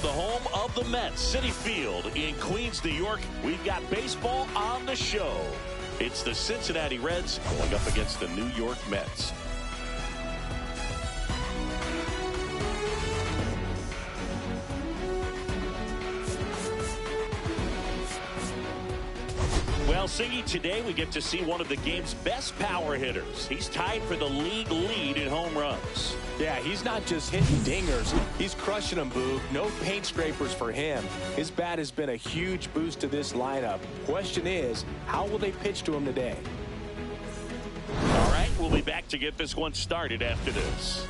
the home of the Mets, Citi Field in Queens, New York. We've got baseball on the show. It's the Cincinnati Reds going up against the New York Mets. Well, Siggy, today we get to see one of the game's best power hitters. He's tied for the league lead in home runs. Yeah, he's not just hitting dingers. He's crushing them, Boog. No paint scrapers for him. His bat has been a huge boost to this lineup. Question is, how will they pitch to him today? All right, we'll be back to get this one started after this.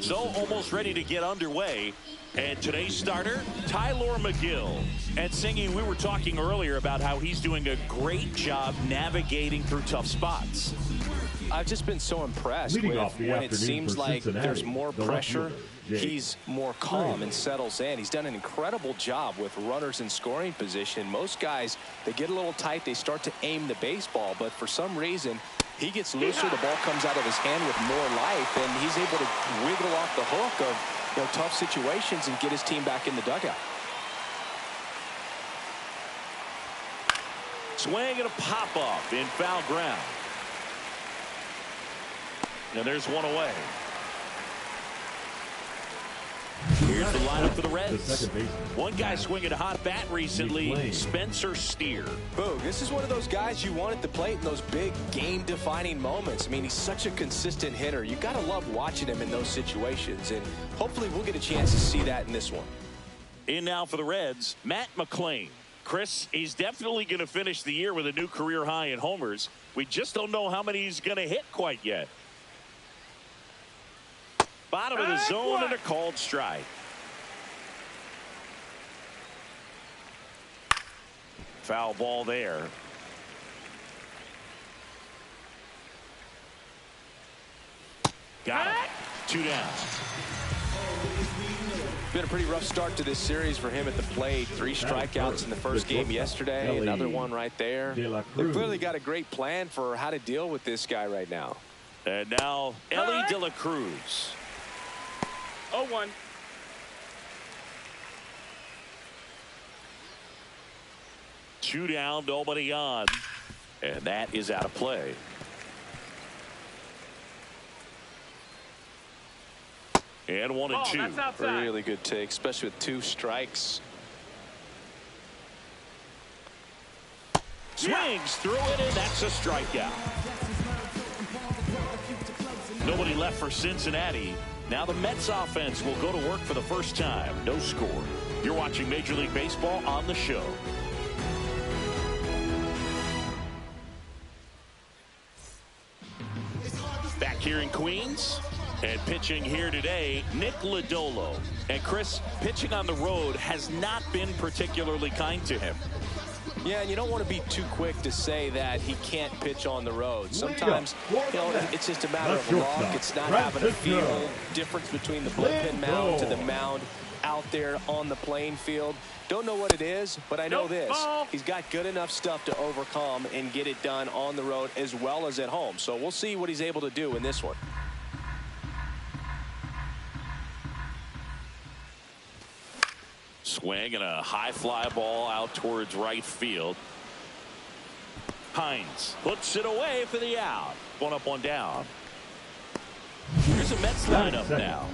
So, almost ready to get underway. And today's starter, Tylor Megill. And Singy, we were talking earlier about how he's doing a great job navigating through tough spots. I've just been so impressed with when it seems like there's more pressure, he's more calm and settles in. He's done an incredible job with runners in scoring position. Most guys, they get a little tight, they start to aim the baseball, but for some reason, he gets looser, the ball comes out of his hand with more life, and he's able to wiggle off the hook of tough situations and get his team back in the dugout. Swing and a pop-up in foul ground. And there's one away. Here's the lineup for the Reds. One guy swinging a hot bat recently, Spencer Steer. Boog, this is one of those guys you want at the plate in those big game-defining moments. I mean, he's such a consistent hitter. You got to love watching him in those situations, and hopefully we'll get a chance to see that in this one. In now for the Reds, Matt McLain. Chris, he's definitely going to finish the year with a new career high in homers. We just don't know how many he's going to hit quite yet. Bottom of the zone and a called strike. Foul ball there. Got it. 2 down. Been a pretty rough start to this series for him at the plate. 3 strikeouts in the first game yesterday. Another one right there. They've clearly got a great plan for how to deal with this guy right now. And now Ellie De La Cruz. 0-1. Two down, nobody on. And that is out of play. And 1-2. Really good take, especially with 2 strikes. Swings through it, and that's a strikeout. Nobody left for Cincinnati. Now the Mets offense will go to work for the first time. No score. You're watching Major League Baseball on the show. Back here in Queens. And pitching here today, Nick Lodolo. And Chris, pitching on the road has not been particularly kind to him. Yeah, and you don't want to be too quick to say that he can't pitch on the road. Sometimes, it's just a matter of luck. It's not having a feel difference between the bullpen mound to the mound out there on the playing field. Don't know what it is, but I know this. He's got good enough stuff to overcome and get it done on the road as well as at home. So we'll see what he's able to do in this one. Swing and a high fly ball out towards right field. Hines puts it away for the out. 1 up, 1 down. Here's a Mets lineup now.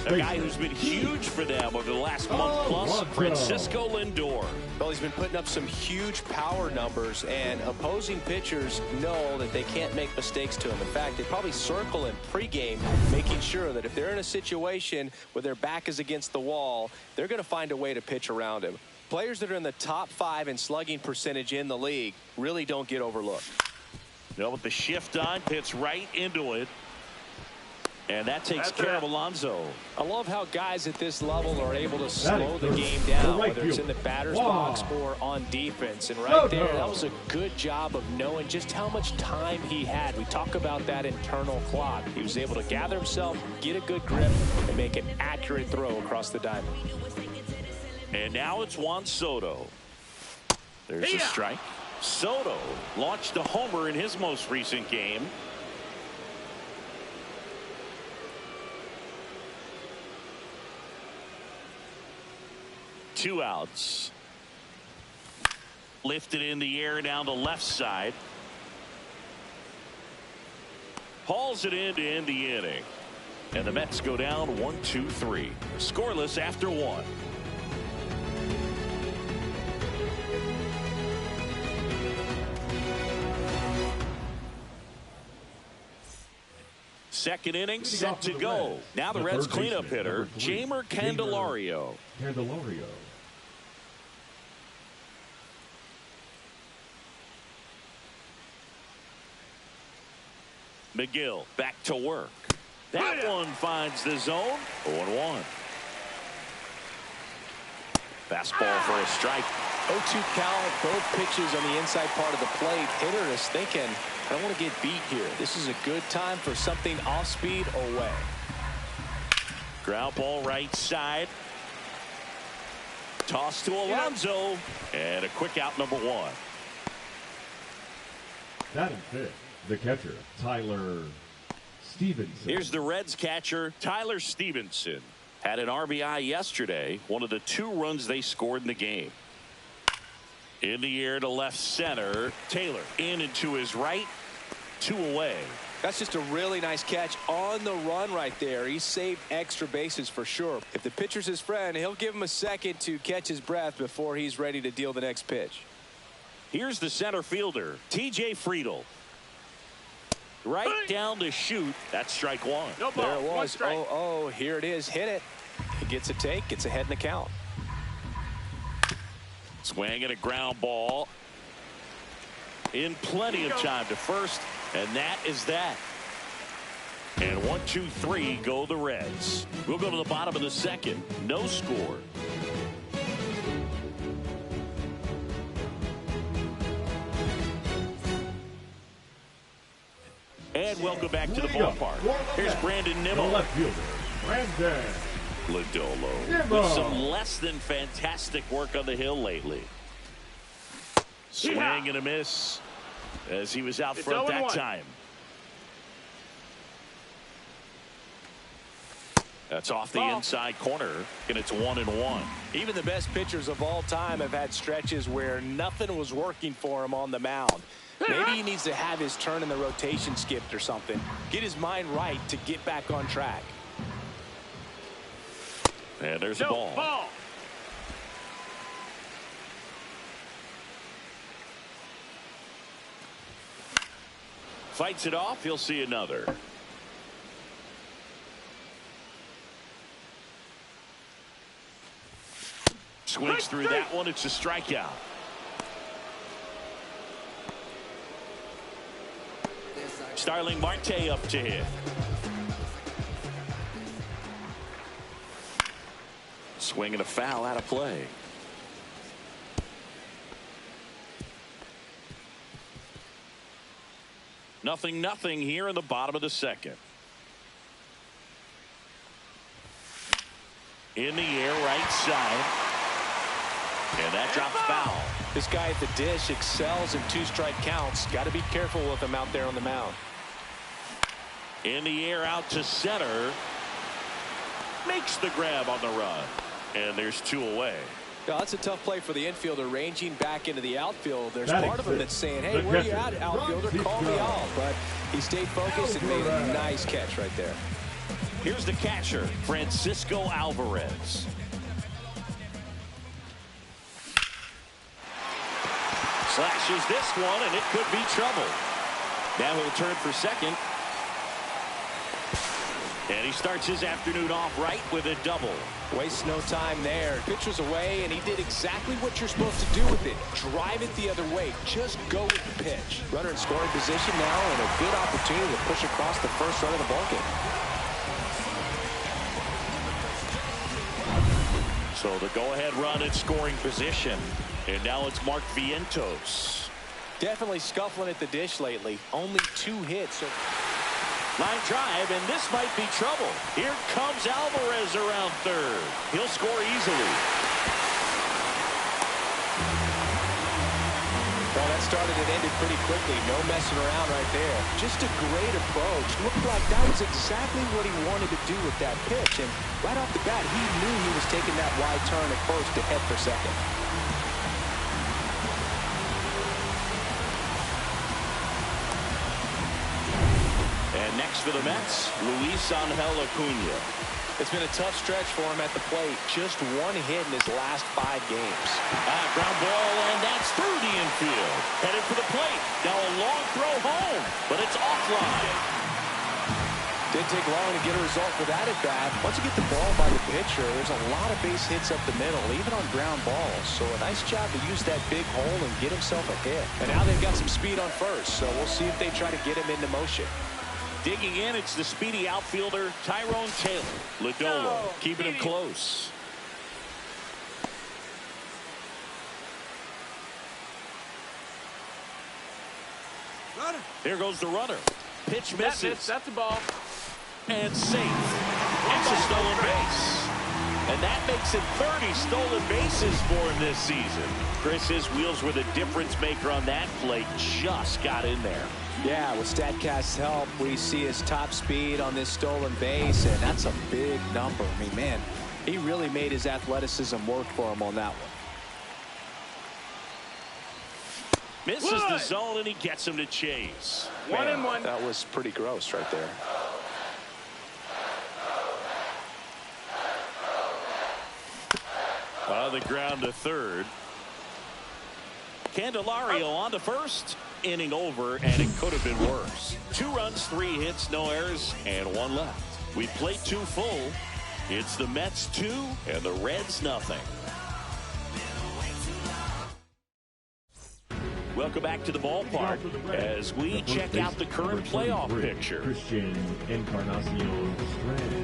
A guy who's been huge for them over the last month plus, Francisco Lindor. Well, he's been putting up some huge power numbers, and opposing pitchers know that they can't make mistakes to him. In fact, they probably circle him pregame, making sure that if they're in a situation where their back is against the wall, they're going to find a way to pitch around him. Players that are in the top 5 in slugging percentage in the league really don't get overlooked. With the shift on, hits right into it. And that takes care of Alonso. I love how guys at this level are able to slow the game down, whether it's in the batter's box or on defense. And right there, that was a good job of knowing just how much time he had. We talk about that internal clock. He was able to gather himself, get a good grip, and make an accurate throw across the diamond. And now it's Juan Soto. There's a strike. Soto launched a homer in his most recent game. 2 outs. Lifted in the air down the left side. Hauls it in to end the inning. And the Mets go down 1-2-3. Scoreless after 1. Second inning set to go. Now the Reds cleanup hitter, Jeimer Candelario. Megill back to work. That one finds the zone. 0-1. Fastball for a strike. 0-2 count. Both pitches on the inside part of the plate. Hitter is thinking, I don't want to get beat here. This is a good time for something off speed away. Ground ball right side. Toss to Alonso. And a quick out, number 1. Batting fifth, the catcher, Tylor Stevenson. Here's the Reds catcher, Tylor Stevenson. Had an RBI yesterday, one of the 2 runs they scored in the game. In the air to left center. Taylor in and to his right. 2 away. That's just a really nice catch on the run right there. He saved extra bases for sure. If the pitcher's his friend, he'll give him a second to catch his breath before he's ready to deal the next pitch. Here's the center fielder, T.J. Friedl. Right down to shoot. That's strike 1. No ball. There it was. Oh, here it is. Hit it. He gets a take. Gets ahead in the count. Swing and a ground ball. In plenty of time to first. And that is that. And 1-2-3 go the Reds. We'll go to the bottom of the second. No score. And welcome back to the ballpark. Here's Brandon Nimmo. Left fielder, Brandon Lodolo. With some less than fantastic work on the hill lately. Swing and a miss as he was out front that time. That's off the inside corner, and it's 1-1. Even the best pitchers of all time have had stretches where nothing was working for him on the mound. Maybe he needs to have his turn in the rotation skipped or something. Get his mind right to get back on track. And there's a ball. Fights it off. He'll see another. Swings through that one. It's a strikeout. Starling Marte up to hit. Swing and a foul out of play. Nothing here in the bottom of the second. In the air right side. And that drops foul. This guy at the dish excels in 2-strike counts. Got to be careful with him out there on the mound. In the air out to center. Makes the grab on the run. And there's 2 away. Yeah, that's a tough play for the infielder, ranging back into the outfield. There's part of him that's saying, hey, where are you at, outfielder? Call me off. But he stayed focused and made a nice catch right there. Here's the catcher, Francisco Alvarez. Slashes this one, and it could be trouble. Now he'll turn for second. And he starts his afternoon off right with a double. Wastes no time there. Pitcher's away, and he did exactly what you're supposed to do with it. Drive it the other way. Just go with the pitch. Runner in scoring position now, and a good opportunity to push across the first run of the ballgame. So the go-ahead run in scoring position. And now it's Mark Vientos. Definitely scuffling at the dish lately. Only 2 hits. Line drive, and this might be trouble. Here comes Alvarez around third. He'll score easily. Well, that's started and ended pretty quickly. No messing around right there. Just a great approach. Looked like that was exactly what he wanted to do with that pitch. And right off the bat, he knew he was taking that wide turn at first to head for second. And next for the Mets, Luis Angel Acuna. It's been a tough stretch for him at the plate. Just one hit in his last 5 games. Ground ball, and that's through the infield. Headed for the plate. Now a long throw home, but it's offline. Didn't take long to get a result for that at bat. Once you get the ball by the pitcher, there's a lot of base hits up the middle, even on ground balls. So a nice job to use that big hole and get himself a hit. And now they've got some speed on first, so we'll see if they try to get him into motion. Digging in, it's the speedy outfielder, Tylor Megill, keeping him close. Runner. Here goes the runner. Pitch misses. That's a ball. And safe. It's a stolen base. And that makes it 30 stolen bases for him this season. Chris, his wheels were the difference maker on that play. Just got in there. Yeah, with StatCast's help, we see his top speed on this stolen base, and that's a big number. I mean, man, he really made his athleticism work for him on that one. Misses the zone, and he gets him to chase. 1-1. That was pretty gross right there. On the ground to third. Candelario on to first. Inning over, and it could have been worse. 2 runs, 3 hits, no errors, and 1 left. We played 2 full. It's the Mets 2 and the Reds nothing. Welcome back to the ballpark as we check out the current playoff picture. Christian Encarnacion Strand.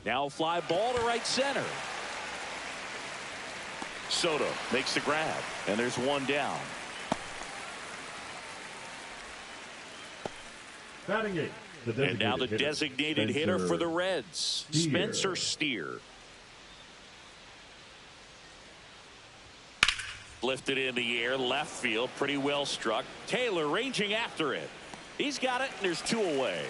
Now fly ball to right center. Soto makes the grab, and there's 1 down. Batting 8. And now the designated hitter for the Reds, Spencer Steer. Lifted in the air, left field, pretty well struck. Taylor ranging after it. He's got it, and there's 2 away.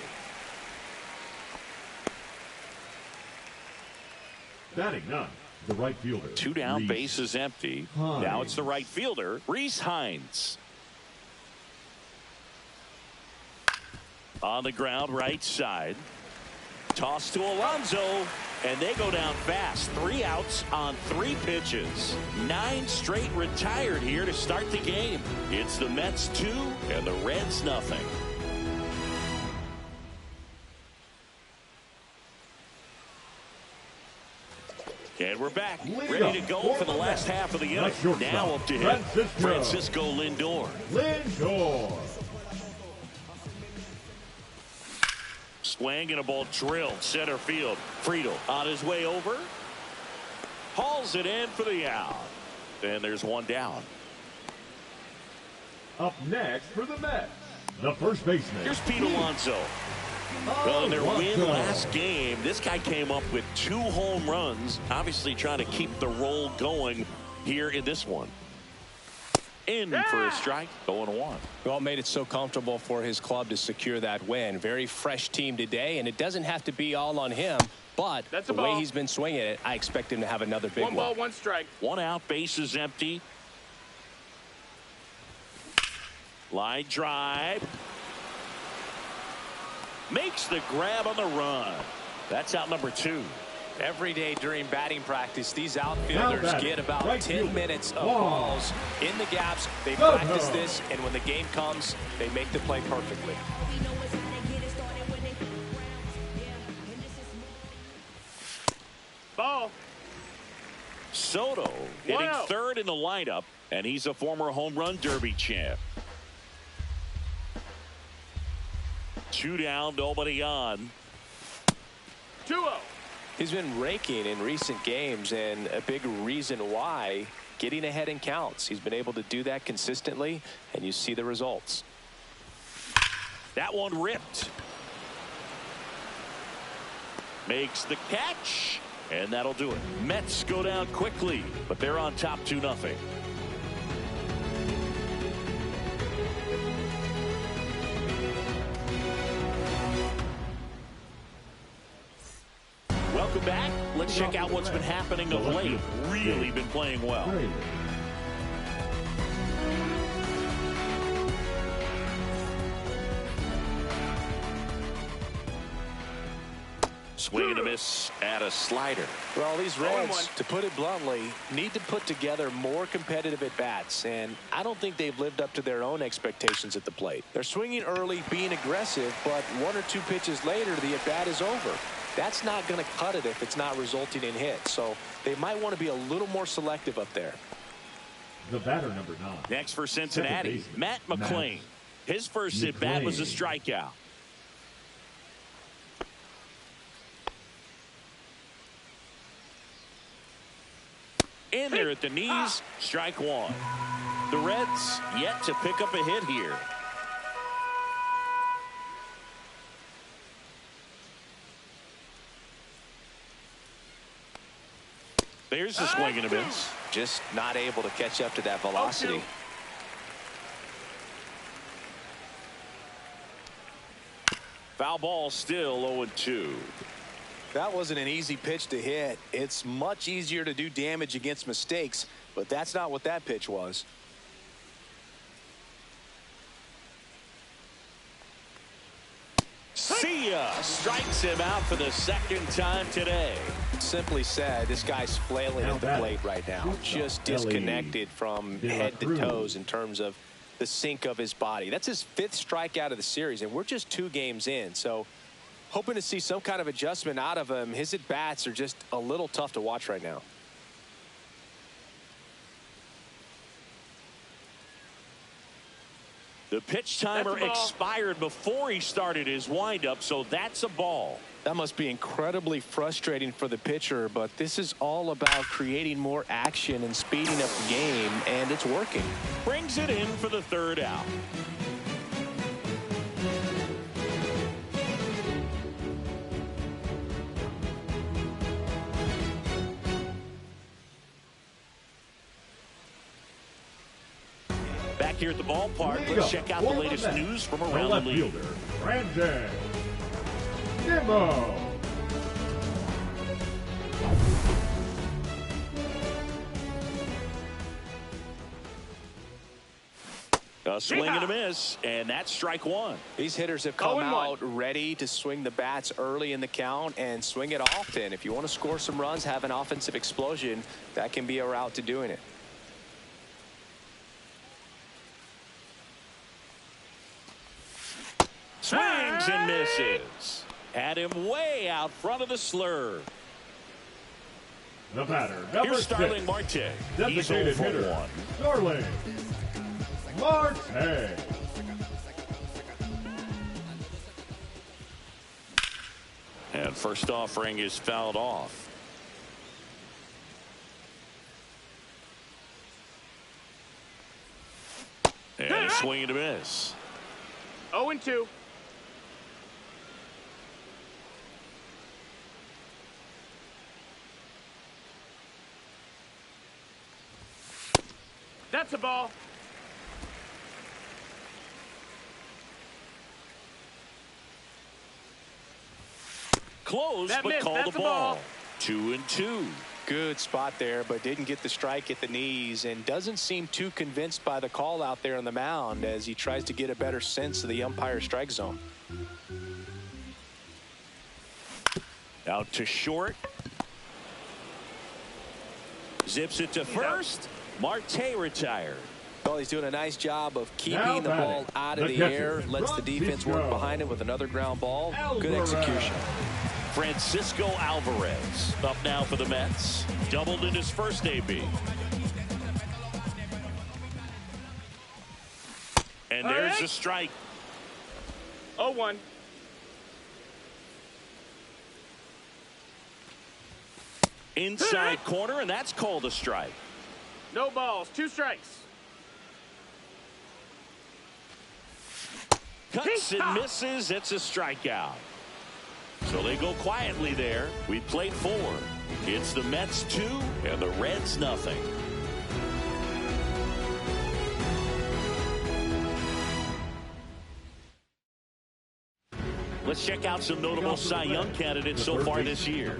Batting 9, the right fielder. 2 down, Reese base is empty. Hines. Now it's the right fielder, Reese Hines. On the ground, right side. Toss to Alonso, and they go down fast. 3 outs on 3 pitches. 9 straight retired here to start the game. It's the Mets 2 and the Reds nothing. And we're back, ready to go for the last half of the inning. Now up to him, Francisco Lindor. Swing and a ball drilled center field. Friedel on his way over. Hauls it in for the out. And there's 1 down. Up next for the Mets, the first baseman. Here's Pete Alonso. Well, in their win last game, this guy came up with 2 home runs, obviously trying to keep the roll going here in this one. In for a strike, 0-1. Well, made it so comfortable for his club to secure that win. Very fresh team today, and it doesn't have to be all on him, but the way he's been swinging it, I expect him to have another big one. 1 ball, 1 strike. 1 out, base is empty. Line drive. Makes the grab on the run. That's out number 2. Every day during batting practice, these outfielders get about 10 minutes of balls in the gaps. They practice this, and when the game comes, they make the play perfectly. Ball. Soto hitting 3rd in the lineup, and he's a former home run derby champ. 2 down, nobody on. 2-0. He's been raking in recent games, and a big reason why, getting ahead in counts. He's been able to do that consistently, and you see the results. That one ripped. Makes the catch, and that'll do it. Mets go down quickly, but they're on top 2-0. Welcome back. Let's check out what's been happening of late. Really been playing well. Swing and a miss at a slider. Well, these Reds, to put it bluntly, need to put together more competitive at-bats, and I don't think they've lived up to their own expectations at the plate. They're swinging early, being aggressive, but 1 or 2 pitches later, the at-bat is over. That's not going to cut it if it's not resulting in hits, so they might want to be a little more selective up there. The batter, number 9. Next for Cincinnati, Matt McLain. His first at-bat was a strikeout. In there at the knees, strike 1. The Reds yet to pick up a hit here. There's the swing and a miss. Just not able to catch up to that velocity. Foul ball, still 0-2. That wasn't an easy pitch to hit. It's much easier to do damage against mistakes, but that's not what that pitch was. See ya! Strikes him out for the 2nd time today. Simply said, this guy's flailing at the plate right now. Just disconnected from head to toes in terms of the sink of his body. That's his 5th strikeout of the series, and we're just 2 games in. So hoping to see some kind of adjustment out of him. His at-bats are just a little tough to watch right now. The pitch timer expired before he started his windup, so that's a ball. That must be incredibly frustrating for the pitcher, but this is all about creating more action and speeding up the game, and it's working. Brings it in for the 3rd out. Back here at the ballpark, let's check out the latest news from around the league. Brandon Nimmo. A swing and a miss, and that's strike 1. These hitters have come out ready to swing the bats early in the count and swing it often. If you want to score some runs, have an offensive explosion, that can be a route to doing it. Swings and misses. Had him way out front of the slur. The batter, number Here's 6. Starling Marte. He's 0 for 1. Starling Marte. And first offering is fouled off. And a swing and a miss. 0-2. That's a ball. Close, but called a ball. 2-2. Good spot there, but didn't get the strike at the knees, and doesn't seem too convinced by the call out there on the mound as he tries to get a better sense of the umpire's strike zone. Out to short. Zips it to first. Marte retired. Well, he's doing a nice job of keeping the ball out of the air. Lets the defense work behind it with another ground ball. Good execution. Francisco Alvarez up now for the Mets. Doubled in his first AB. And there's a strike. 0-1. Inside corner, and that's called a strike. No balls, 2 strikes. Cuts and misses. It's a strikeout. So they go quietly there. We played 4. It's the Mets 2 and the Reds nothing. Let's check out some notable Cy Young candidates so far this year.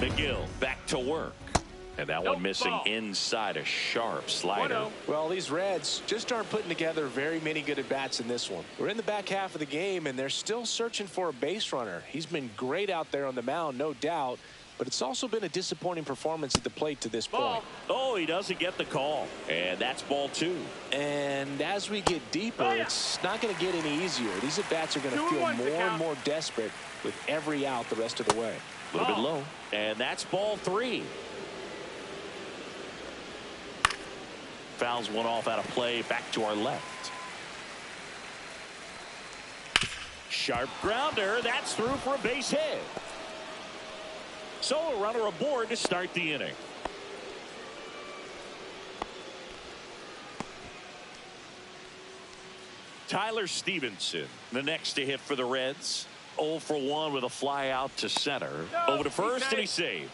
Megill back to work. And that one missing inside a sharp slider. Well, these Reds just aren't putting together very many good at-bats in this one. We're in the back half of the game, and they're still searching for a base runner. He's been great out there on the mound, no doubt, but it's also been a disappointing performance at the plate to this point. Oh, he doesn't get the call, and that's ball 2. And as we get deeper, it's not going to get any easier. These at-bats are going to feel more and more desperate with every out the rest of the way. A little bit low, and that's ball 3. Fouls one off out of play, back to our left. Sharp grounder, that's through for a base hit. So a runner aboard to start the inning. Tyler Stevenson, the next to hit for the Reds. 0 for 1 with a fly out to center. Over to first, and he saved.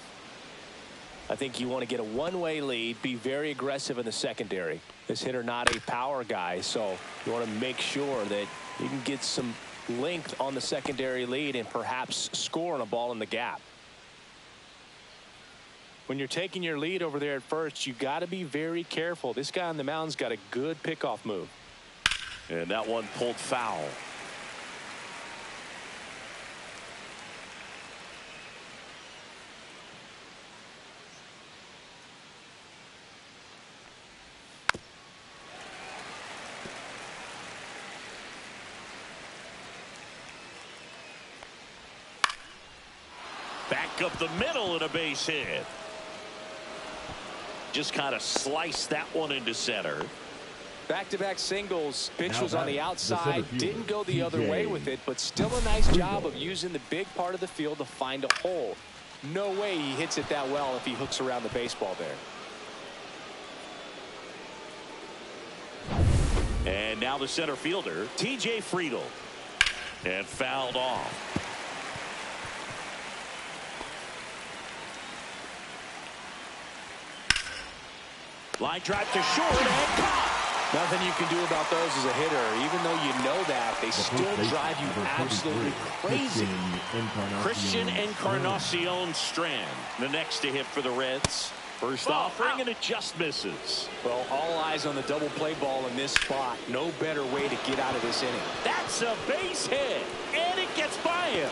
I think you want to get a one-way lead, be very aggressive in the secondary. This hitter not a power guy, so you want to make sure that you can get some length on the secondary lead and perhaps score on a ball in the gap. When you're taking your lead over there at first, you got to be very careful. This guy on the mound's got a good pickoff move. And that one pulled foul. Back up the middle and a base hit. Just kind of sliced that one into center. Back-to-back singles. Pitch was on the outside. Didn't go the other way with it, but still a nice job of using the big part of the field to find a hole. No way he hits it that well if he hooks around the baseball there. And now the center fielder, T.J. Friedel. And fouled off. Line drive to short and caught. Nothing you can do about those as a hitter. Even though you know that, they still drive you absolutely crazy. Christian Encarnacion Strand, the next to hit for the Reds. First offering, and it just misses. Well, all eyes on the double play ball in this spot. No better way to get out of this inning. That's a base hit, and it gets by him.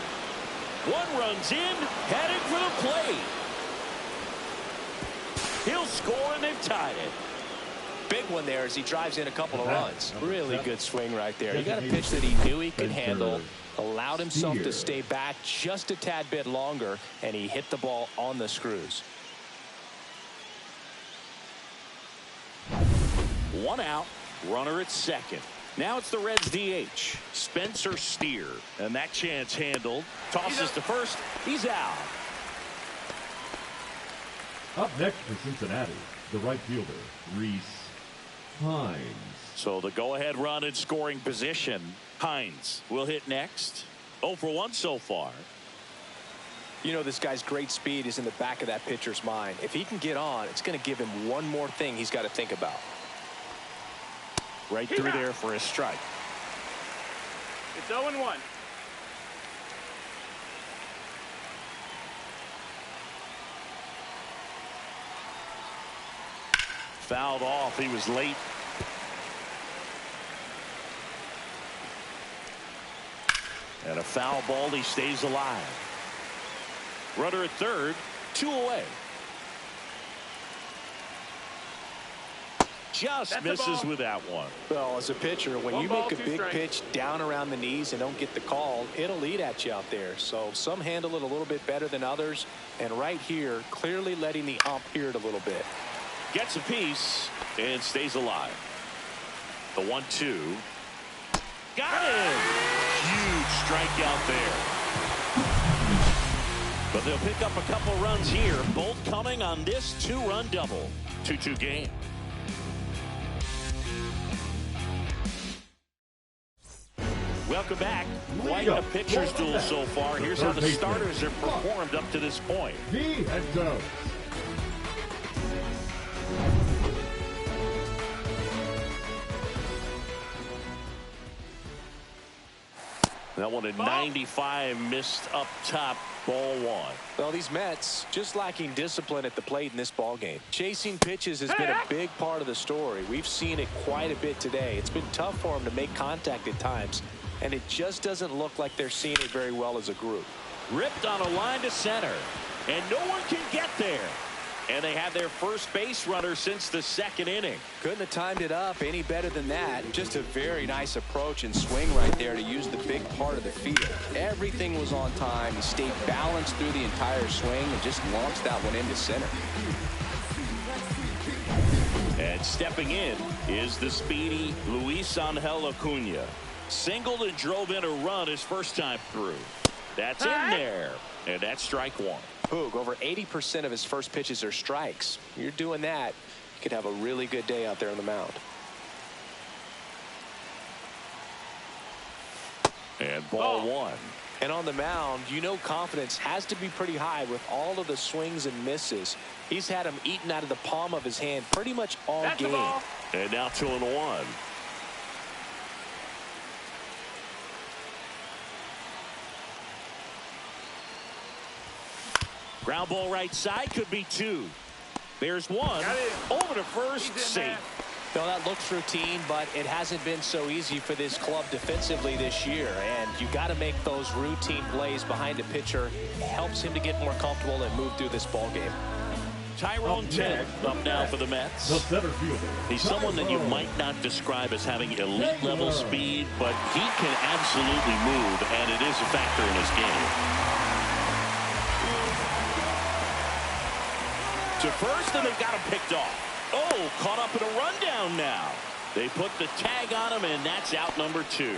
One runs in, headed for the plate. He'll score, and they've tied it. Big one there as he drives in a couple of runs. Really good swing right there. He got a pitch that he knew he could handle, allowed himself to stay back just a tad bit longer, and he hit the ball on the screws. One out, runner at second. Now it's the Reds DH, Spencer Steer. And that chance handled. Tosses to first. He's out. Up next for Cincinnati, the right fielder, Reese Hines. So the go-ahead run in scoring position. Hines will hit next. 0 for 1 so far. You know, this guy's great speed is in the back of that pitcher's mind. If he can get on, it's going to give him one more thing he's got to think about. Right through there for a strike. It's 0-1. Fouled off. He was late. And a foul ball. He stays alive. Runner at third. 2 away. Just misses with that one. Well, as a pitcher, when you make a big pitch down around the knees and don't get the call, it'll eat at you out there. So some handle it a little bit better than others. And right here, clearly letting the ump hear it a little bit. Gets a piece and stays alive. The 1-2. Got him. Huge strikeout there. But they'll pick up a couple runs here, both coming on this 2-run double. 2-2 game. Welcome back. Quite a pitcher's duel so far. Here's how the starters have performed up to this point. That one at 95, missed up top, ball one. Well, these Mets just lacking discipline at the plate in this ball game. Chasing pitches has been a big part of the story. We've seen it quite a bit today. It's been tough for them to make contact at times, and it just doesn't look like they're seeing it very well as a group. Ripped on a line to center, and no one can get there. And they have their first base runner since the second inning. Couldn't have timed it up any better than that. Just a very nice approach and swing right there to use the big part of the field. Everything was on time. He stayed balanced through the entire swing and just launched that one into center. And stepping in is the speedy Luis Angel Acuna. Singled and drove in a run his first time through. That's in there. And that's strike one. Boog, over 80% of his first pitches are strikes. You're doing that, you could have a really good day out there on the mound. And ball one. And on the mound, you know confidence has to be pretty high with all of the swings and misses. He's had them eaten out of the palm of his hand pretty much all game. And now 2-1. Ground ball right side, could be two. There's one. Over to first, safe. Well, that looks routine, but it hasn't been so easy for this club defensively this year. And you got to make those routine plays behind a pitcher. It helps him to get more comfortable and move through this ball game. Tyrone Ted up now for the Mets. The center fielder. He's someone that you might not describe as having elite level speed, but he can absolutely move, and it is a factor in his game. To first, and they've got him picked off. Oh, caught up in a rundown now. They put the tag on him, and that's out number 2.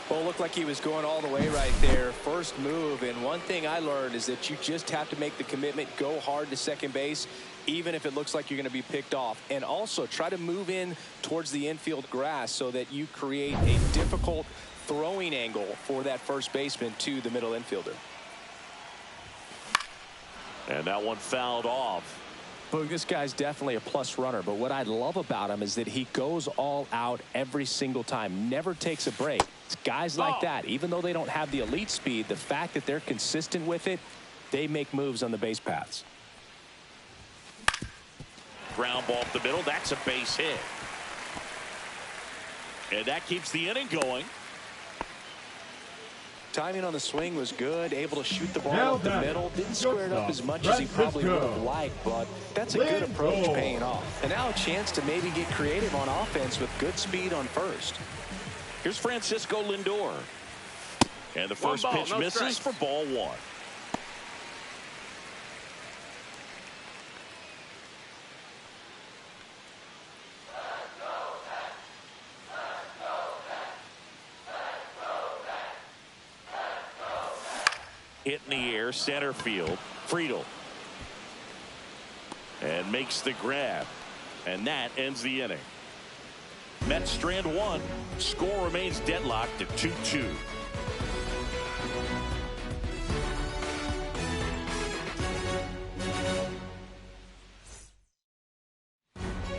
Well, it looked like he was going all the way right there. First move, and one thing I learned is that you just have to make the commitment, go hard to second base, even if it looks like you're going to be picked off. And also try to move in towards the infield grass so that you create a difficult throwing angle for that first baseman to the middle infielder. And that one fouled off. Well, this guy's definitely a plus runner, but what I love about him is that he goes all out every single time, never takes a break. It's guys like that, even though they don't have the elite speed, the fact that they're consistent with it, they make moves on the base paths. Ground ball up the middle, that's a base hit. And that keeps the inning going. Timing on the swing was good, able to shoot the ball up the middle. Didn't square it up as much as he probably would have liked, but that's a good approach paying off. And now a chance to maybe get creative on offense with good speed on first. Here's Francisco Lindor. And the first pitch misses for ball one. Hit in the air, center field. Friedel. And makes the grab. And that ends the inning. Mets strand one. Score remains deadlocked at 2-2.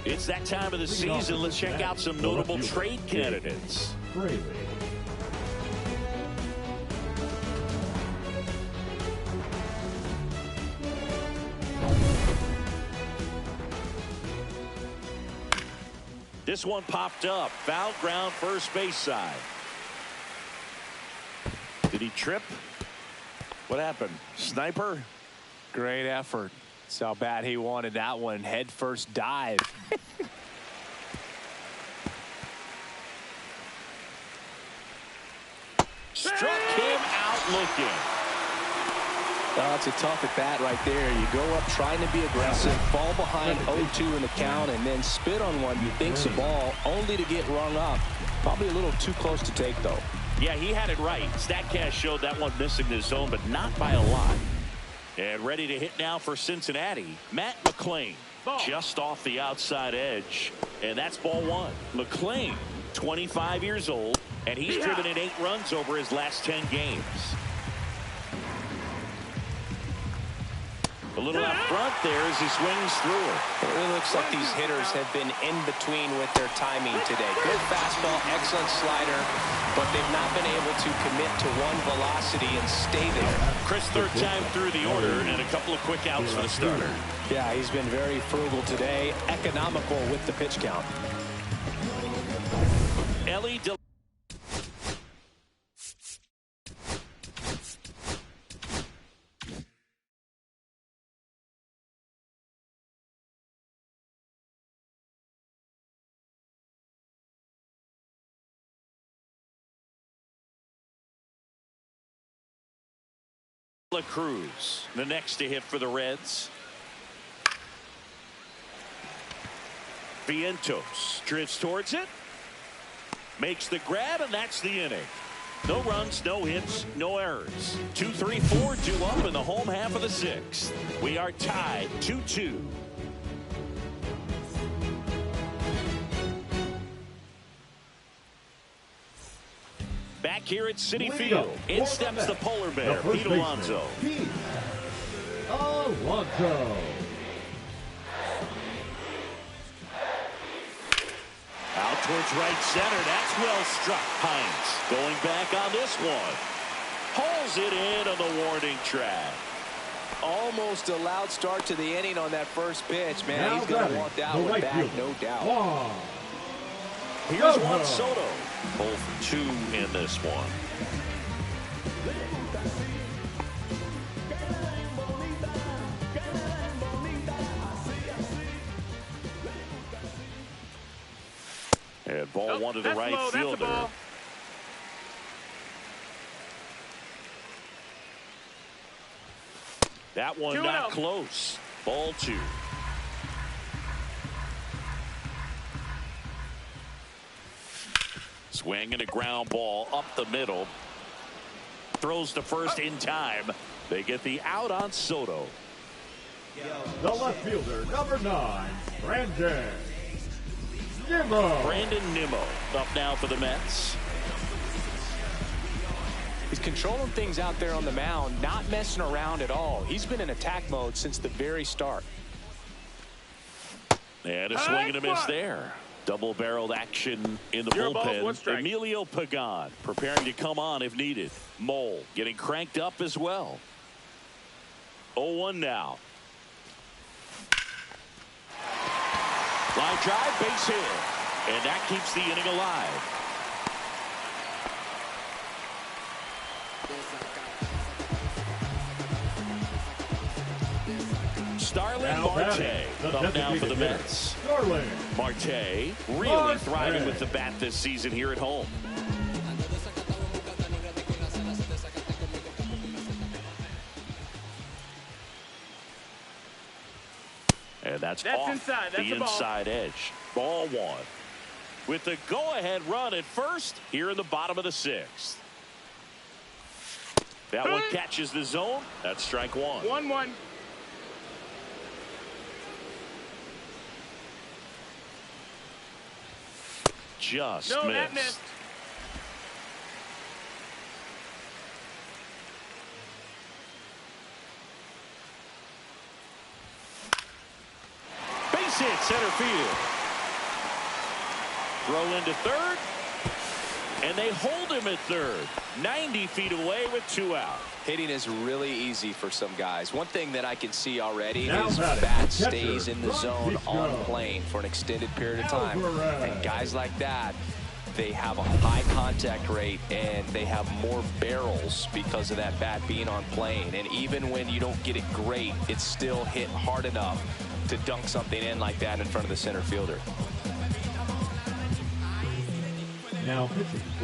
It's that time of the season. Let's check out some notable trade candidates. This one popped up. Foul ground, first base side. Did he trip? What happened? Sniper? Great effort. That's how bad he wanted that one. Head first dive. Struck him out looking. Well, it's a tough at bat right there. You go up trying to be aggressive, fall behind 0-2 in the count, and then spit on one you think's a ball, only to get rung up. Probably a little too close to take, though. Yeah, he had it right. StatCast showed that one missing the zone, but not by a lot. And ready to hit now for Cincinnati, Matt McClain. Just off the outside edge. And that's ball one. McClain, 25 years old, and he's driven in 8 runs over his last 10 games. A little out front there as he swings through it. It really looks like these hitters have been in between with their timing today. Good fastball, excellent slider, but they've not been able to commit to one velocity and stay there. Chris, third time through the order, and a couple of quick outs for the starter. Yeah, he's been very frugal today, economical with the pitch count. Ellie Cruz, the next to hit for the Reds. Vientos drifts towards it, makes the grab, and that's the inning. No runs, no hits, no errors. 2, 3, 4 due up in the home half of the 6th. We are tied 2-2. Back here at Citi Field, in steps the polar bear, Pete Alonso. Out towards right center. That's well struck. Pines going back on this one. Hauls it in on the warning track. Almost a loud start to the inning on that first pitch. Man, he's going to want that one back, no doubt. Here's Juan Soto. 0 for 2 in this one. And ball one to the right fielder. That one not close. Ball 2. Swing and a ground ball up the middle. Throws to first in time. They get the out on Soto. The left fielder, number 9, Brandon Nimmo. Brandon Nimmo up now for the Mets. He's controlling things out there on the mound, not messing around at all. He's been in attack mode since the very start. And a swing and a miss there. Double-barreled action in the bullpen. Emilio Pagan preparing to come on if needed. Mole getting cranked up as well. 0-1 now. Line drive, base hit. And that keeps the inning alive. Starling Marte up now for the Mets. Marte really thriving with the bat this season here at home. And that's off inside. the inside edge. Ball 1. With the go-ahead run at first here in the bottom of the 6th. That one catches the zone. That's strike 1. 1-1. Just no, missed. That missed. Base hit center field. Throw into third. And they hold him at third. 90 feet away with 2 out. Hitting is really easy for some guys. One thing that I can see already is bat stays in the zone on plane for an extended period of time. And guys like that, they have a high contact rate and they have more barrels because of that bat being on plane. And even when you don't get it great, it's still hit hard enough to dunk something in like that in front of the center fielder. Now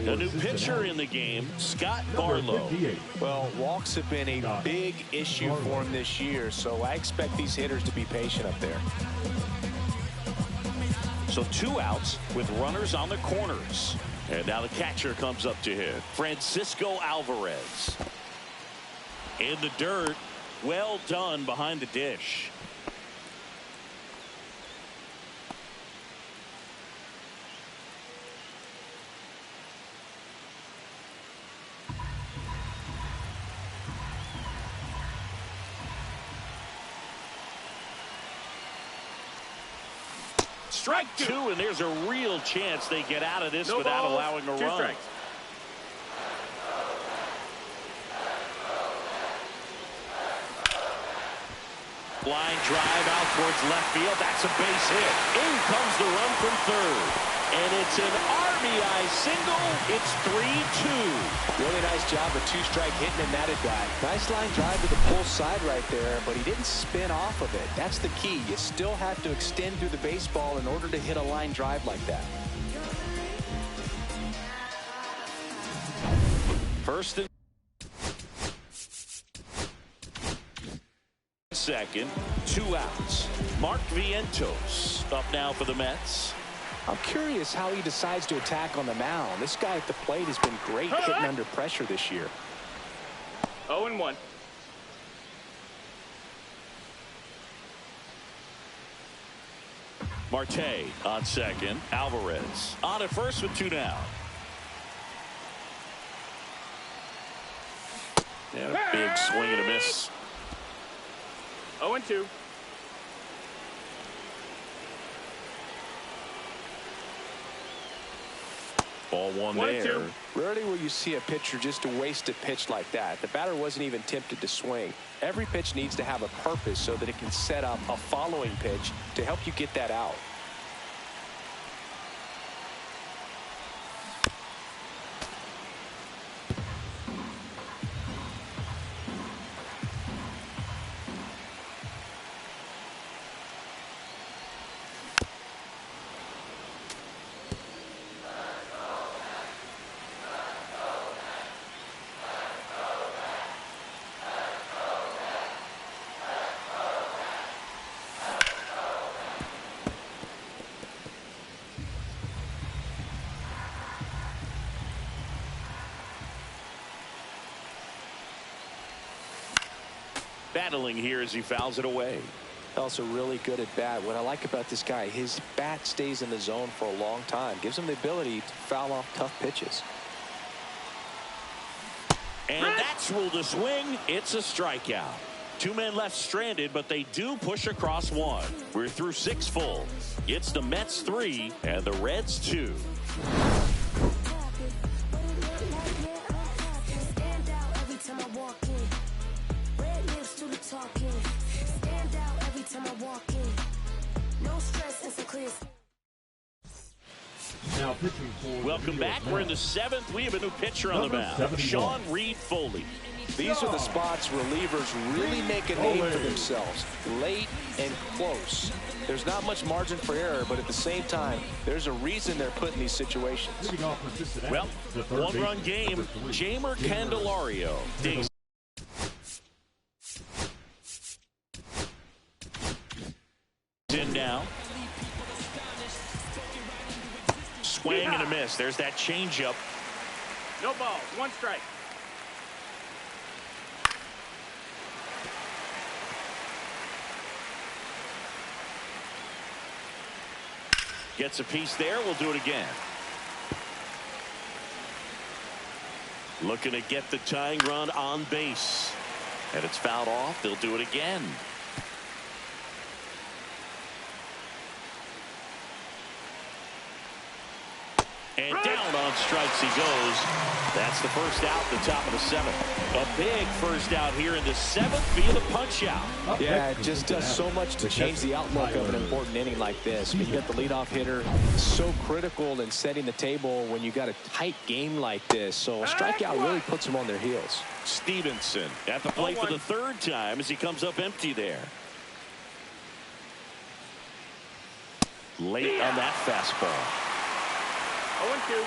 a new pitcher in the game, Scott Barlow. Well, walks have been a big issue for him this year, so I expect these hitters to be patient up there. So 2 outs with runners on the corners. And now the catcher comes up to him. Francisco Alvarez. In the dirt. Well done behind the dish. Strike two, and there's a real chance they get out of this without allowing a run. Strikes. Line drive out towards left field. That's a base hit. In comes the run from third. And it's an RBI single. It's 3-2. Really nice job of two-strike hitting in that at bat. Nice line drive to the pull side right there, but he didn't spin off of it. That's the key. You still have to extend through the baseball in order to hit a line drive like that. First and second, 2 outs. Mark Vientos up now for the Mets. I'm curious how he decides to attack on the mound. This guy at the plate has been great hitting under pressure this year. 0-1. Marte on second. Alvarez on at first with 2 down. And a big swing and a miss. 0-2. Ball one there. Rarely will you see a pitcher just to waste a pitch like that. The batter wasn't even tempted to swing. Every pitch needs to have a purpose so that it can set up a following pitch to help you get that out. Battling here as he fouls it away. Also really good at bat. What I like about this guy, his bat stays in the zone for a long time. Gives him the ability to foul off tough pitches. And that's ruled a swing. It's a strikeout. 2 men left stranded, but they do push across 1. We're through 6 full. It's the Mets 3 and the Reds 2. Now pitching for Welcome back. We're in the 7th. We have a new pitcher on the mound. Sean Reed-Foley. These are the spots relievers really make a name for themselves. Late and close. There's not much margin for error, but at the same time, there's a reason they're put in these situations. Well, 1-run game. Jeimer Candelario digs in now. Swing and a miss. There's that changeup. No balls. 1 strike. Gets a piece there. We'll do it again. Looking to get the tying run on base. And it's fouled off. They'll do it again. And down on strikes he goes. That's the first out, the top of the 7th. A big first out here in the 7th via the punch out. Yeah, it just does so much to change the outlook of an important inning like this. I mean, you got the leadoff hitter, so critical in setting the table when you got a tight game like this. So a strikeout really puts them on their heels. Stevenson at the plate for the 3rd time as he comes up empty there. Late on that fastball. 0-2.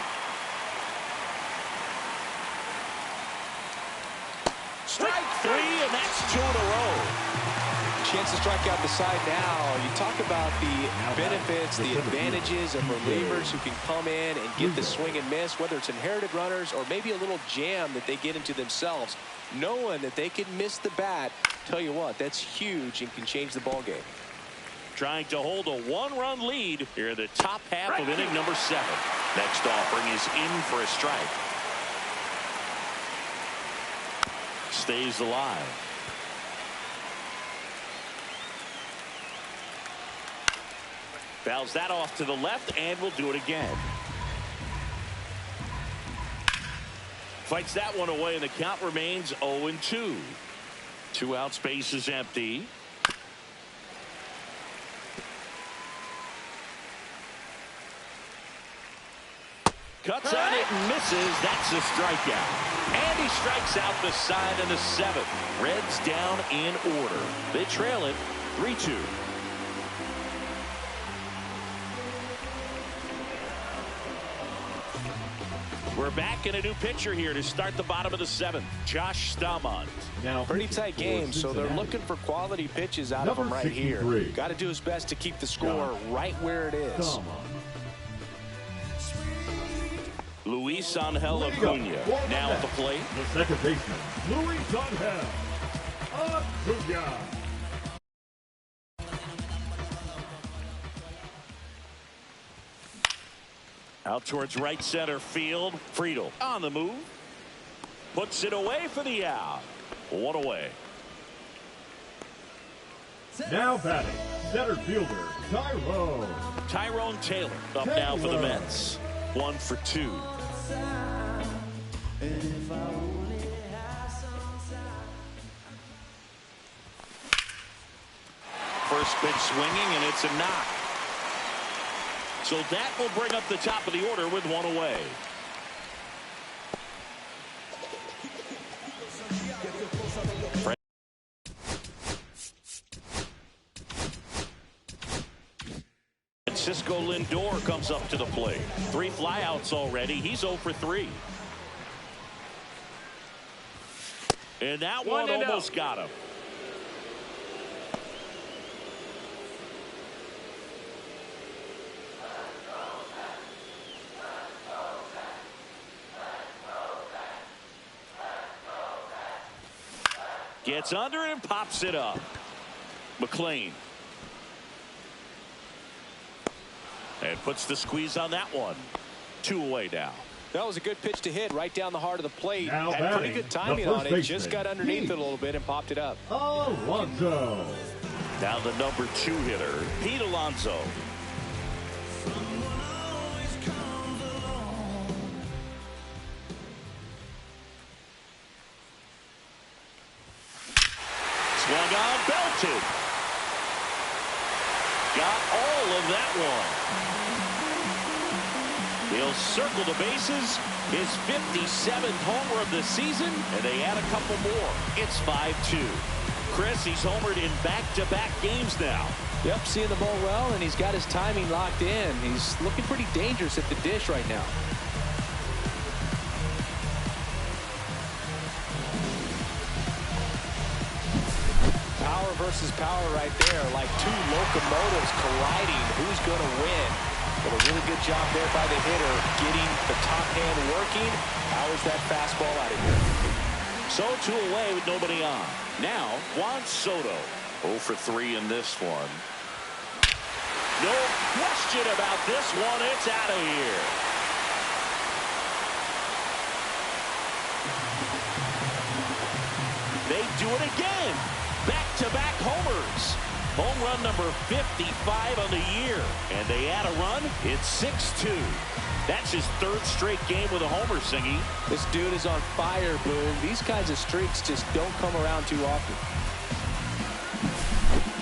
Strike 3, and that's 2 in a row. Chance to strike out the side now. You talk about the benefits, the advantages of relievers who can come in and get the swing and miss, whether it's inherited runners or maybe a little jam that they get into themselves. Knowing that they can miss the bat, tell you what, that's huge and can change the ball game. Trying to hold a one-run lead here in the top half of inning number 7. Next offering is in for a strike. Stays alive. Fouls that off to the left and will do it again. Fights that one away and the count remains 0-2. 2 outs, base is empty. Cuts on it and misses. That's a strikeout. And he strikes out the side in the 7th. Reds down in order. They trail it 3-2. We're back in a new pitcher here to start the bottom of the 7th. Josh Staumont. Now, pretty tight game, so they're looking for quality pitches out of him right here. Got to do his best to keep the score right where it is. Luis Angel Acuna now at the plate. The second baseman, Luis Angel Acuna. Out towards right center field. Friedel on the move. Puts it away for the out. 1 away. Now batting, center fielder, Tyrone Taylor up now for the Mets. 1 for 2. First pitch swinging, and it's a knock. So that will bring up the top of the order with 1 away. Francisco Lindor comes up to the plate. 3 flyouts already. He's 0 for 3. And that one almost got him. Gets under it and pops it up. McLean. And puts the squeeze on that one. 2 away now. That was a good pitch to hit right down the heart of the plate. Now had pretty good timing on it. Just got underneath it a little bit and popped it up. Alonso. Now the number 2 hitter, Pete Alonso. Swung on, belted. Got all of that one. He'll circle the bases. His 57th homer of the season, and they add a couple more. It's 5-2. Chris, he's homered in back-to-back games now. Yep, seeing the ball well, and he's got his timing locked in. He's looking pretty dangerous at the dish right now. Power versus power right there, like 2 locomotives colliding. Who's going to win? But a really good job there by the hitter, getting the top hand working. Powers that fastball out of here. So 2 away with nobody on. Now, Juan Soto. 0 for 3 in this one. No question about this one. It's out of here. They do it again. Back-to-back homers. Home run number 55 on the year. And they add a run. It's 6-2. That's his 3rd straight game with a homer, Singy. This dude is on fire, Boone. These kinds of streaks just don't come around too often.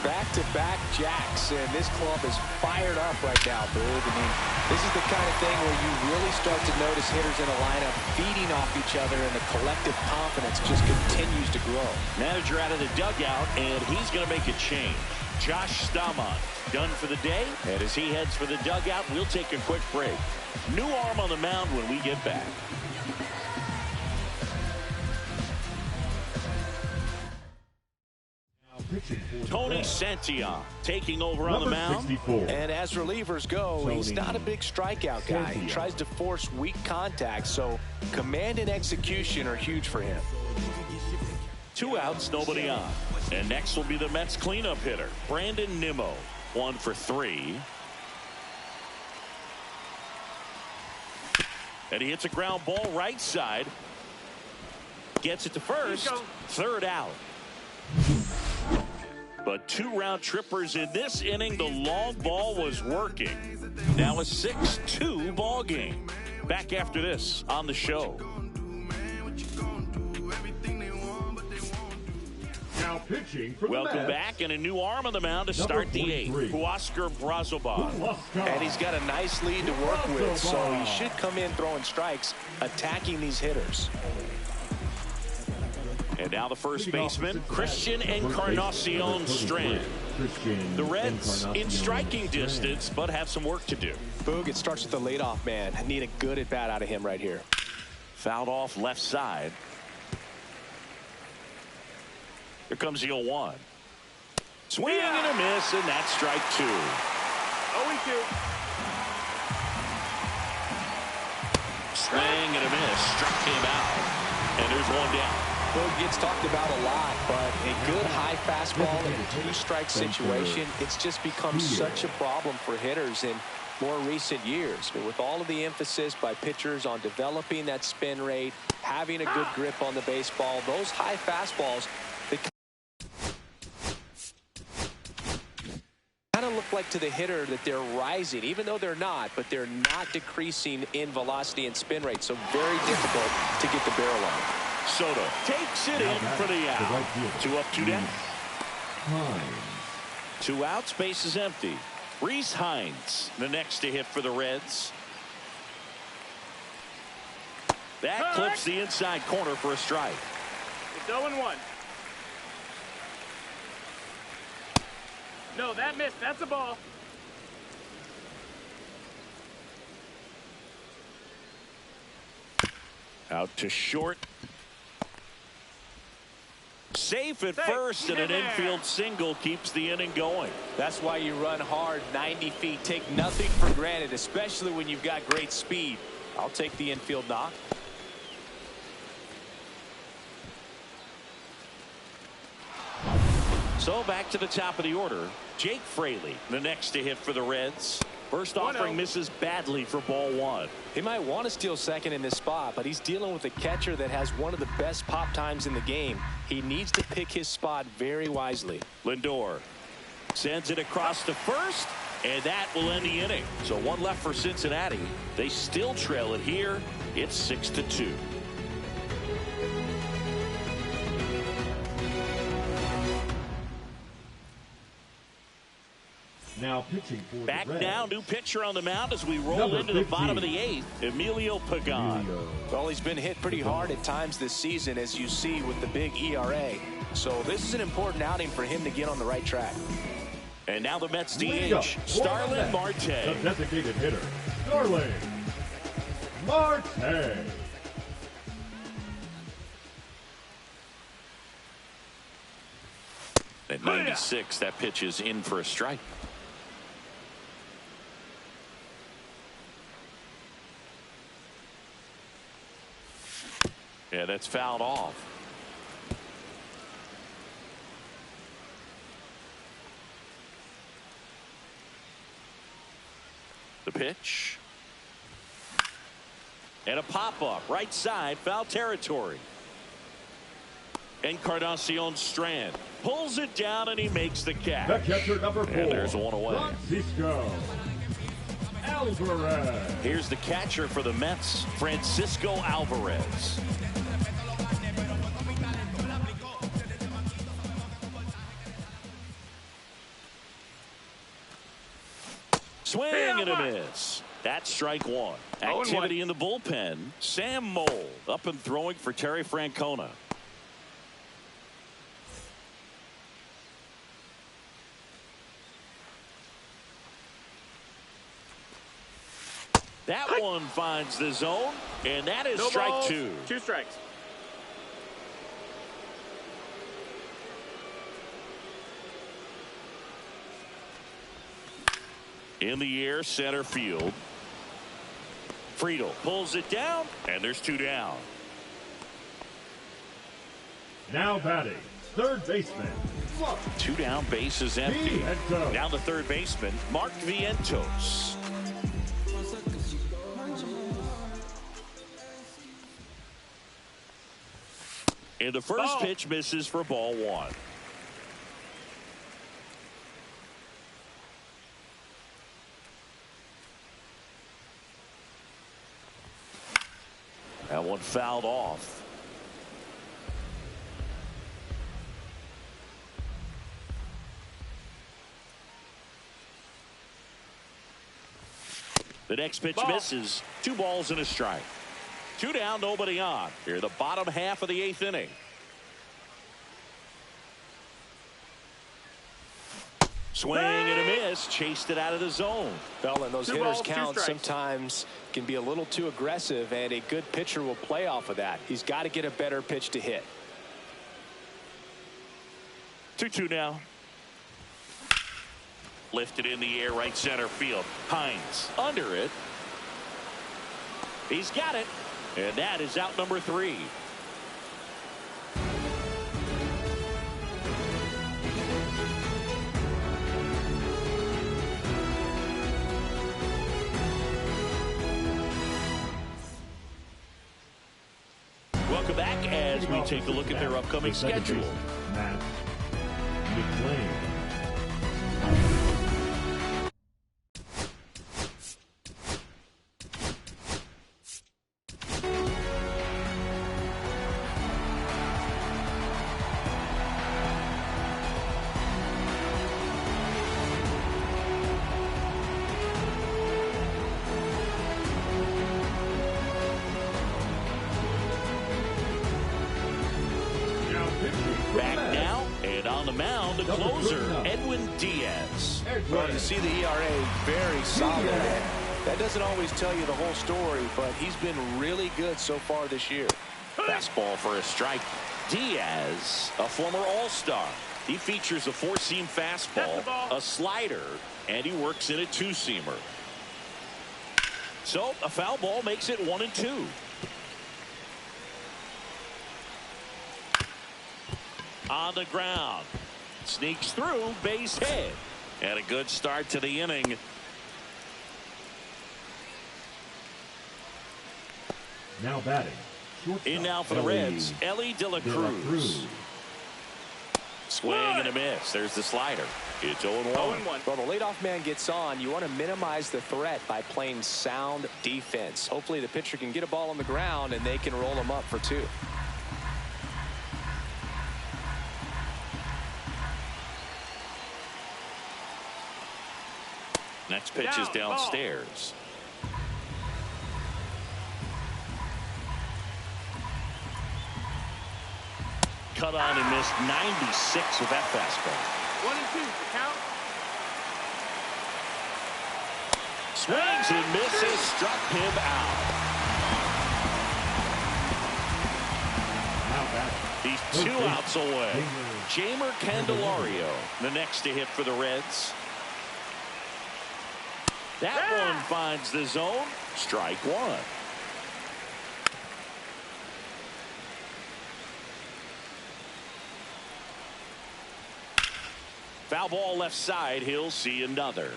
Back-to-back jacks, and this club is fired up right now, Boone. I mean, this is the kind of thing where you really start to notice hitters in a lineup feeding off each other, and the collective confidence just continues to grow. Manager out of the dugout, and he's going to make a change. Josh Staumont done for the day, and as he heads for the dugout, we'll take a quick break. New arm on the mound when we get back. pitching for the Tony Reds, Santillan taking over on the mound. 64. And as relievers go, he's not a big strikeout guy. He tries to force weak contact, so command and execution are huge for him. 2 outs, nobody on. And next will be the Mets cleanup hitter, Brandon Nimmo. 1 for 3. And he hits a ground ball right side. Gets it to first. 3rd out. But 2 round trippers in this inning. The long ball was working. Now a 6-2 ball game. Back after this on the show. Now pitching for the Welcome Mets, back, and a new arm on the mound to start the 8th. Huascar Brazoban. And he's got a nice lead to work with, so he should come in throwing strikes, attacking these hitters. And now the first baseman, Christian Encarnacion Strand. The Reds in striking distance, but have some work to do. Boog, it starts with the leadoff man. Need a good at bat out of him right here. Fouled off left side. Here comes the 0-1. Swing and a miss, and that's strike 2. 0-2. Swing and a miss. Struck him out. And there's 1 down. Boog gets talked about a lot, but a good high fastball in a 2-strike situation, it's just become such a problem for hitters in more recent years. But with all of the emphasis by pitchers on developing that spin rate, having a good grip on the baseball, those high fastballs, they kind of look like to the hitter that they're rising, even though they're not, but they're not decreasing in velocity and spin rate, so very difficult to get the barrel on. Soto takes it in for the out. 2 up, 2 down. 2 outs, base is empty. Rhys Hines, the next to hit for the Reds. That clips the inside corner for a strike. It's 0-1. No, that missed. That's a ball. Out to short. Safe at first, and an infield single keeps the inning going. That's why you run hard 90 feet. Take nothing for granted, especially when you've got great speed. I'll take the infield knock. So back to the top of the order. Jake Fraley, the next to hit for the Reds. First offering misses badly for ball 1. He might want to steal second in this spot, but he's dealing with a catcher that has one of the best pop times in the game. He needs to pick his spot very wisely. Lindor sends it across to first, and that will end the inning. So 1 left for Cincinnati. They still trail it here. It's 6-2. Now pitching for Back the Reds, now, new pitcher on the mound as we roll into the bottom of the 8th. Emilio Pagan. Well, he's been hit pretty hard at times this season, as you see with the big ERA. So this is an important outing for him to get on the right track. And now the Mets DH, Starlin Marte. The designated hitter, Starlin Marte. At 96, that pitch is in for a strike. Yeah, that's fouled off. The pitch. And a pop-up, right side, foul territory. Encarnacion Strand pulls it down, and he makes the catch. The catcher, number 4. And there's 1 away. Francisco Alvarez. Here's the catcher for the Mets, Francisco Alvarez. Swing and a miss. That's strike 1. Activity in the bullpen. Sam Moll up and throwing for Terry Francona. That one finds the zone, and that is strike 2. 2 strikes. In the air, center field. Friedel pulls it down, and there's 2 down. Now batting, third baseman. 2 down, base is empty. Now the third baseman, Mark Vientos. And the first pitch misses for ball 1. That one fouled off. The next pitch misses. 2 balls and a strike. 2 down, nobody on. Here, the bottom half of the 8th inning. Swing and a miss. Chased it out of the zone. Well, and those hitters count sometimes can be a little too aggressive, and a good pitcher will play off of that. He's got to get a better pitch to hit. 2-2 now. Lifted in the air, right center field. Hines under it. He's got it. And that is out number 3. Welcome back as we take a look at their upcoming schedule. Matt McLean. Back now, and on the mound, the closer, Edwin Diaz. Well, you see the ERA very solid. That doesn't always tell you the whole story, but he's been really good so far this year. Fastball for a strike. Diaz, a former All-Star. He features a 4-seam fastball, a slider, and he works in a 2-seamer. So a foul ball makes it 1-2. On the ground. Sneaks through, base hit. And a good start to the inning. Now batting. In now for the Reds, Ellie De La Cruz. Swing and a miss. There's the slider. It's 0-1. Well, the leadoff man gets on. You want to minimize the threat by playing sound defense. Hopefully the pitcher can get a ball on the ground and they can roll him up for 2. Next pitch is downstairs. Cut on and missed 96 with that fastball. 1-2, count. Swings and misses, struck him out. He's 2 outs away. Jamer Candelario, the next to hit for the Reds. That one finds the zone. Strike 1. Foul ball left side. He'll see another.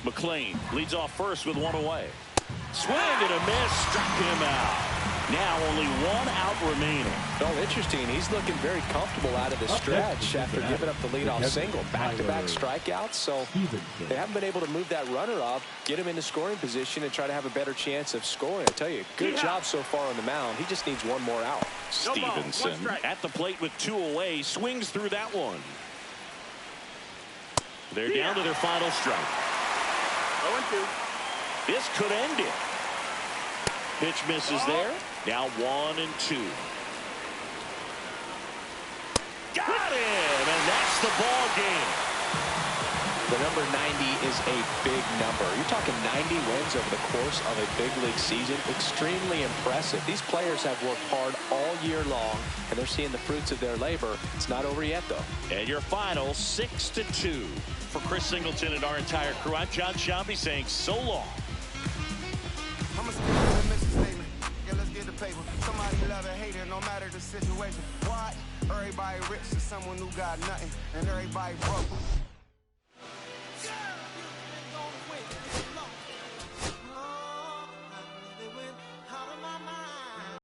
McLean leads off first with 1 away. Swing and a miss. Struck him out. Now only 1 out remaining. Oh, interesting. He's looking very comfortable out of the stretch after giving up the leadoff single. Back-to-back strikeouts, so they haven't been able to move that runner up, get him into scoring position, and try to have a better chance of scoring. I tell you, good job so far on the mound. He just needs 1 more out. Stevenson at the plate with 2 away, swings through that one. They're down to their final strike. 0-2. This could end it. Pitch misses there. Now 1-2. Got him, and that's the ball game. The number 90 is a big number. You're talking 90 wins over the course of a big league season. Extremely impressive. These players have worked hard all year long, and they're seeing the fruits of their labor. It's not over yet, though. And your final 6-2 for Chris Singleton and our entire crew. I'm John Sciambi saying so long. Let's get the paper. Somebody love it, hate it, no matter the situation. Why? Everybody rich is someone who got nothing, and everybody broke.